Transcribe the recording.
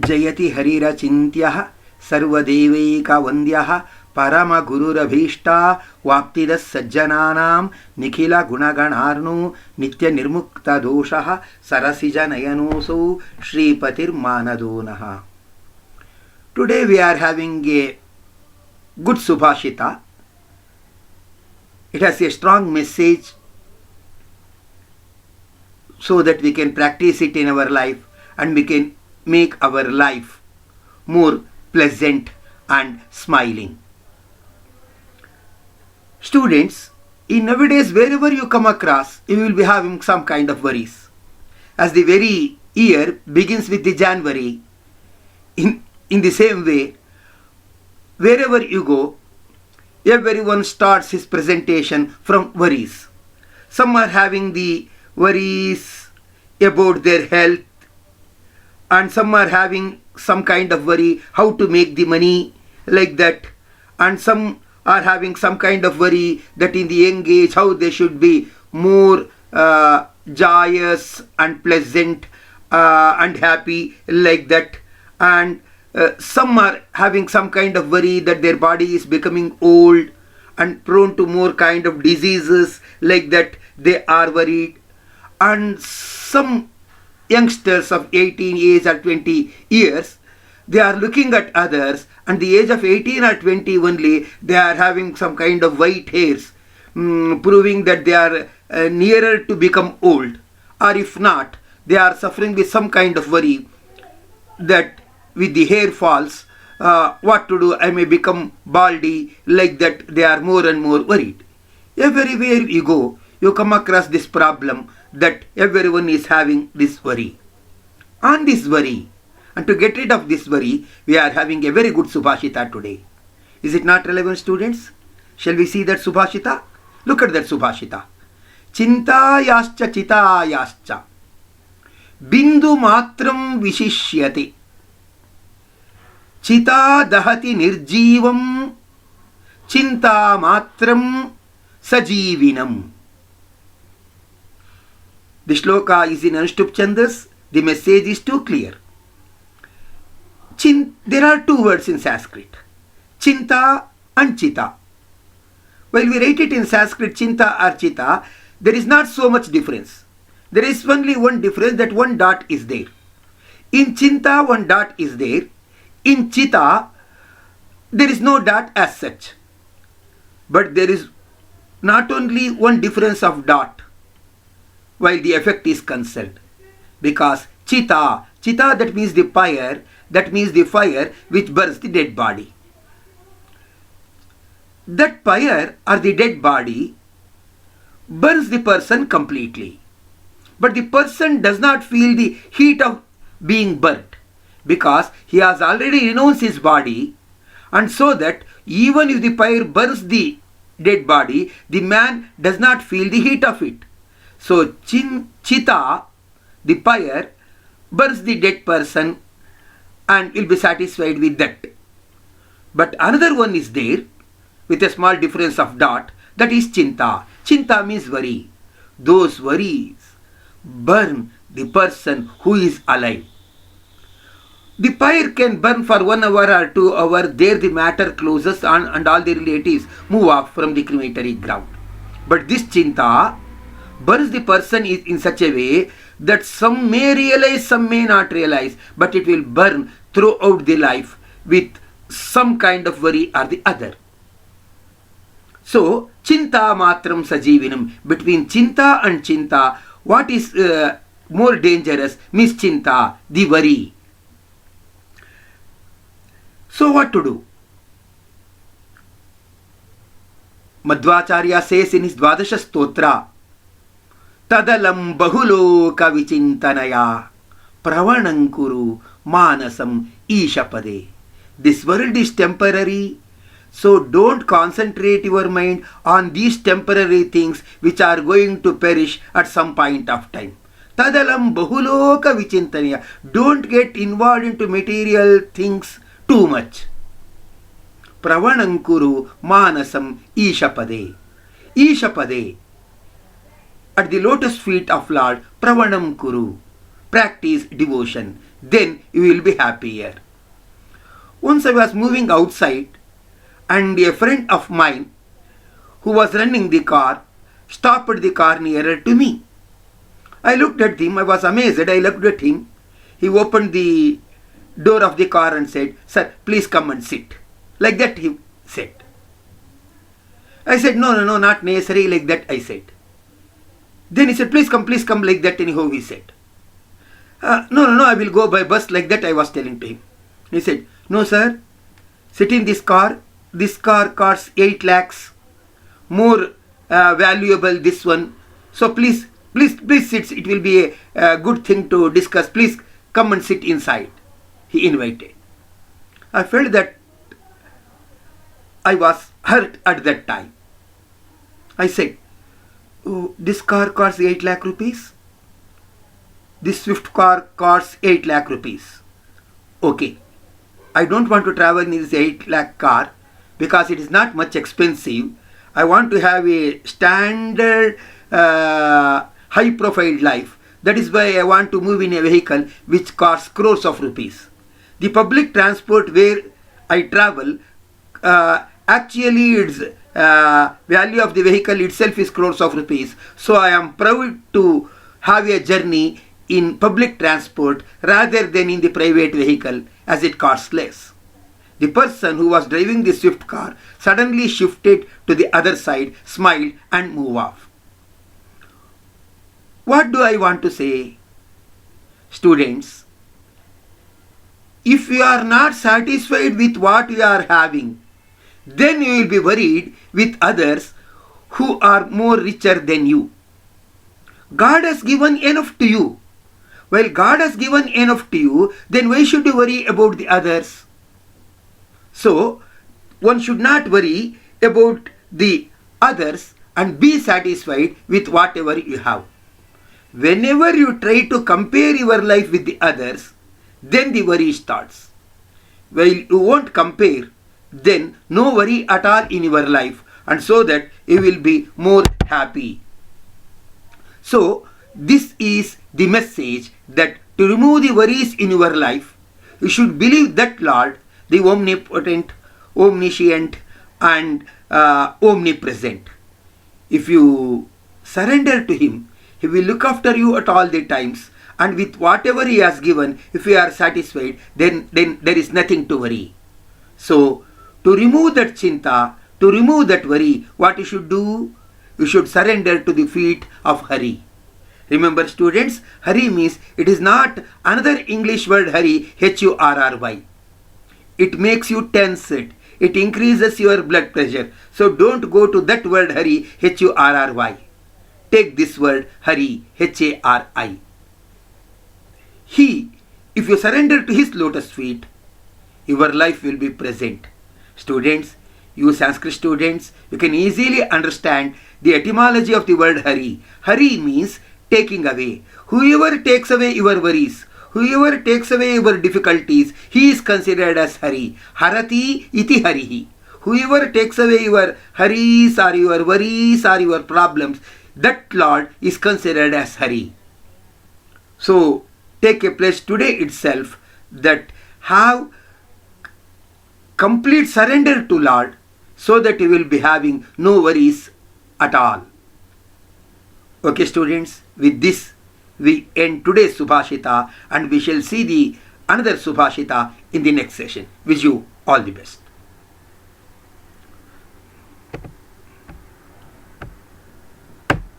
जयति हरिरचिन्त्यः सर्वदेवैकवन्द्यः परमगुरुरभीष्टा वाप्तिदः सज्जनानां निखिलगुणगणार्णो नित्यनिर्मुक्तदोषः सरसिजनयनोऽसौ श्रीपतिर्मानदो नः. Today we are having a good Subhashita. It has a strong message so that we can practice it in our life and we can make our life more pleasant and smiling. Students, in nowadays wherever you come across, you will be having some kind of worries. As the very year begins with the January, in the same way, wherever you go, everyone starts his presentation from worries. Some are having the worries about their health, and some are having some kind of worry how to make the money, like that, and some are having some kind of worry that in the young age how they should be more joyous and pleasant and happy, like that, and some are having some kind of worry that their body is becoming old and prone to more kind of diseases, like that they are worried. And some youngsters of 18 years or 20 years, they are looking at others, and the age of 18 or 20 only, they are having some kind of white hairs, proving that they are nearer to become old. Or if not, they are suffering with some kind of worry that with the hair falls, what to do, I may become baldy, like that they are more and more worried. Everywhere you go, you come across this problem that everyone is having this worry. On this worry, and to get rid of this worry, we are having a very good Subhashita today. Is it not relevant, students? Shall we see that Subhashita? Look at that Subhashita. Chintayascha chitayascha bindu matram vishishyate chita dahati nirjeevam chinta matram sajeevinam. The shloka is in Anushtup Chandas. The message is too clear. There are two words in Sanskrit, Chinta and Chita. While we write it in Sanskrit, Chinta or Chita, there is not so much difference. There is only one difference, that one dot is there. In Chinta, one dot is there. In Chita, there is no dot as such. But there is not only one difference of dot, while the effect is concerned. Because Chita, that means the fire, that means the fire which burns the dead body. That fire or the dead body burns the person completely. But the person does not feel the heat of being burnt, because he has already renounced his body, and so that even if the fire burns the dead body, the man does not feel the heat of it. So Chita, the fire, burns the dead person and will be satisfied with that. But another one is there with a small difference of dot, that is Chinta. Chinta means worry. Those worries burn the person who is alive. The fire can burn for 1 hour or 2 hours, there the matter closes and all the relatives move off from the crematory ground. But this Chinta burns the person in such a way that some may realize, some may not realize, but it will burn throughout the life with some kind of worry or the other. So, Chinta matram sajeevinam. Between Chinta and Chinta, what is more dangerous? Mischinta, the worry. So, what to do? Madhvacharya says in his Dvadasha Stotra, Tadalam bahuloka vichintanaya pravanam kuru manasam ishapade. This world is temporary, so don't concentrate your mind on these temporary things which are going to perish at some point of time. Tadalam bahuloka vichintanaya. Don't get involved into material things too much. Pravanam kuru manasam ishapade. Ishapade. At the lotus feet of Lord, Pravanam Kuru. practice devotion. Then you will be happier. Once I was moving outside and a friend of mine who was running the car stopped the car nearer to me. I looked at him. I was amazed. I looked at him. He opened the door of the car and said, "Sir, please come and sit." Like that he said. I said, no, not necessary like that, I said. Then he said, please come, like that anyhow, he said. No, I will go by bus, like that I was telling to him. He said, no sir, sit in this car costs 8 lakhs, more valuable this one. So please sit, it will be a good thing to discuss. Please come and sit inside. He invited. I felt that I was hurt at that time. I said, oh, this car costs 8 lakh rupees. This Swift car costs 8 lakh rupees. Okay, I don't want to travel in this 8 lakh car because it is not much expensive. I want to have a standard high profile life. That is why I want to move in a vehicle which costs crores of rupees. The public transport where I travel, actually its value of the vehicle itself is crores of rupees. So I am proud to have a journey in public transport rather than in the private vehicle, as it costs less. The person who was driving the Swift car suddenly shifted to the other side, smiled and moved off. What do I want to say? Students, if you are not satisfied with what you are having, then you will be worried with others who are more richer than you. God has given enough to you. While God has given enough to you, then why should you worry about the others? So, one should not worry about the others and be satisfied with whatever you have. Whenever you try to compare your life with the others, then the worry starts. While you won't compare, then no worry at all in your life, and so that you will be more happy. So, this is the message, that to remove the worries in your life, you should believe that Lord, the omnipotent, omniscient and omnipresent. If you surrender to Him, He will look after you at all the times, and with whatever He has given, if you are satisfied, then there is nothing to worry. So, to remove that chinta, to remove that worry, what you should do? You should surrender to the feet of Hari. Remember students, Hari means, it is not another English word Hari, Hurry. It makes you tense. It increases your blood pressure. So don't go to that word Hari, Hurry. Take this word Hari, Hari. He, if you surrender to His lotus feet, your life will be present. Students, you Sanskrit students, you can easily understand the etymology of the word Hari. Hari means taking away. Whoever takes away your worries, whoever takes away your difficulties, he is considered as Hari. Harati iti Harihi. Whoever takes away your haris or your worries or your problems, that Lord is considered as Hari. So, take a place today itself that have complete surrender to Lord, so that you will be having no worries at all. Okay students, with this we end today's Subhashita, and we shall see the another Subhashita in the next session. Wish you all the best.